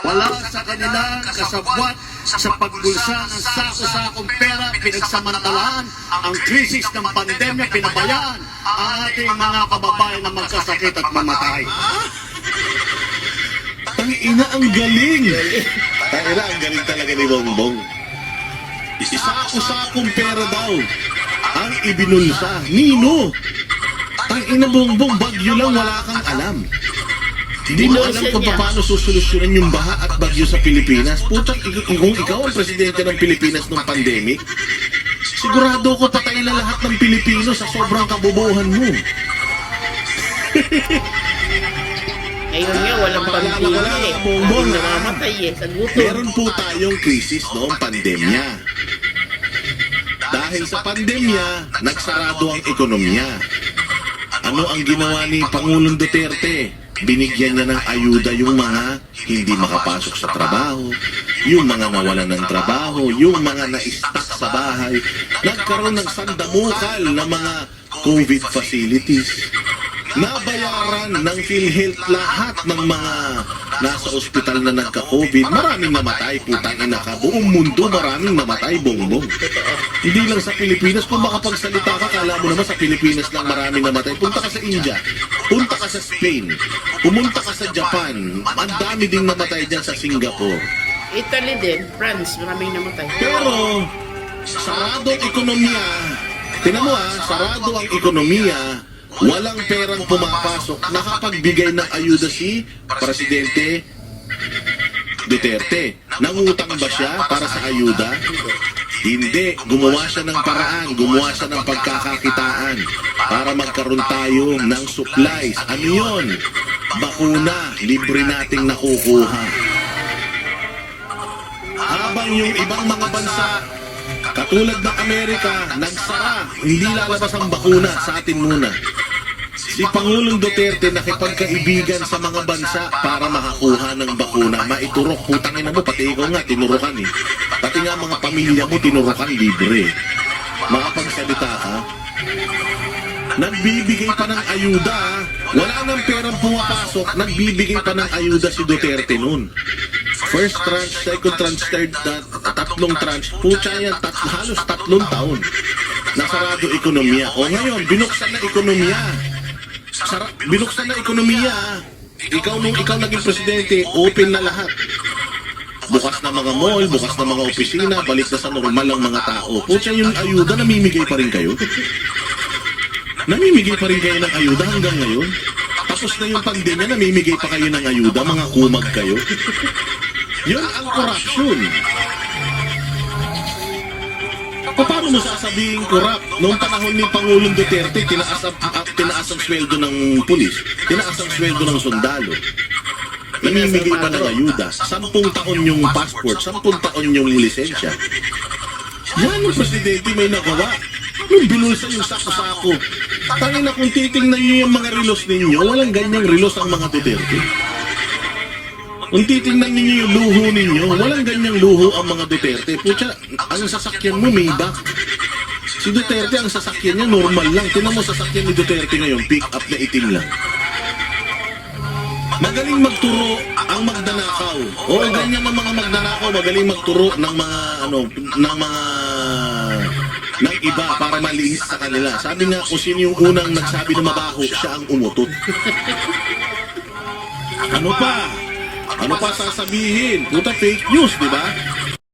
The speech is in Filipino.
Wala sa kanilang kasabwat sa pagbulsa ng sako-sakong pera, pinagsamantalahan ang krisis ng pandemya, pinabayaan ang ating mga kababayan na magkasakit at mamatay. Tangina, ang galing! Tangina, ang galing talaga ni Bongbong. Sako-sakong pera daw ang ibinulsa. Nino! Tangina, Bongbong, bagyo lang, wala kang alam. Hindi mo alam kung paano susolusyonan yung baha at bagyo sa Pilipinas. Putang, kung ikaw ang presidente ng Pilipinas nung pandemic, sigurado ko patay na lahat ng Pilipino sa sobrang kabobohan mo. Ngayon nga, walang pagpili eh. Bongbong, Namamatay eh, sa gutom. meron po tayong krisis noong pandemya. Dahil sa pandemya, nagsarado ang ekonomiya. Ano ang ginawa ni Pangulong Duterte? Binigyan niya ng ayuda yung mga hindi makapasok sa trabaho, yung mga nawalan ng trabaho, yung mga na-stuck sa bahay. Nagkaroon ng sandamukal na mga COVID facilities. Nabayaran ng PhilHealth lahat ng mga nasa ospital na nagka-COVID. Maraming namatay, putang ina ka. Buong mundo maraming namatay, Bongbong. Hindi lang sa Pilipinas. Kung makapagsalita ka, kala mo naman sa Pilipinas lang maraming namatay. Punta ka sa India, punta ka sa Spain, pumunta ka sa Japan. Ang dami ding namatay dyan sa Singapore. Italy din, France, maraming namatay. Pero, sarado ang ekonomiya. Tinan mo sarado ang ekonomiya. Walang perang pumapasok. Nakapagbigay ng ayuda si Presidente Duterte. Nangutang ba siya para sa ayuda? Hindi. Gumawa siya ng paraan. Gumawa siya ng pagkakakitaan para magkaroon tayo ng supplies. Ano yun? Bakuna. Libre nating nakukuha. Habang yung ibang mga bansa katulad ng Amerika, nagsara, hindi lalabas ang bakuna, sa atin muna. Si Pangulong Duterte nakipagkaibigan sa mga bansa para makakuha ng bakuna. Maiturok, putangin na mo, pati ikaw nga, tinurukan eh. Pati nga mga pamilya mo, tinurukan libre. Makapagsalita ka, nagbibigay pa ng ayuda. Wala nang perang pumapasok, nagbibigay pa ng ayuda si Duterte noon. First tranche, second tranche, third, tatlong tranche. Pucha yan, halos 3 taon. Nasarado ekonomiya. O ngayon, binuksan na ekonomiya. Binuksan na ekonomiya. Ikaw naging presidente, open na lahat. Bukas na mga mall, bukas na mga opisina, balik na sa normal ang mga tao. Pucha, yung ayuda, namimigay pa rin kayo? Namimigay pa rin kayo ng ayuda hanggang ngayon? Tapos na yung pandemya, namimigay pa kayo ng ayuda, mga kumag kayo? Yun ang korupsyon. Paano mo sasabihin korap? Noong panahon ni Pangulong Duterte, tinaas ang sweldo ng pulis, tinaas ang sweldo ng sundalo. Namimigay pa ng ayuda. 10 taon yung passport, 10 taon yung lisensya. Yan yung presidente may nagawa. Nung binulsa yung sako-sako. Tangin na kung titingnan nyo yung mga relos ninyo, walang ganyang relos ang mga Duterte. Kung titingnan ninyo yung luho ninyo, walang ganyang luho ang mga Duterte. Pucha, ang sasakyan mo, Maybach. Si Duterte, ang sasakyan niya, normal lang. Tinan mo sasakyan ni Duterte ngayon, pick up na itim lang. Magaling magturo ang magdanakaw. O, ganyan ang mga magdanakaw, magaling magturo ng mga, ng iba para malihis sa kanila. Sabi nga, kung sino yung unang nagsabi na mabaho, siya ang umutot. Ano pa sasabihin? Puta, fake news, di ba?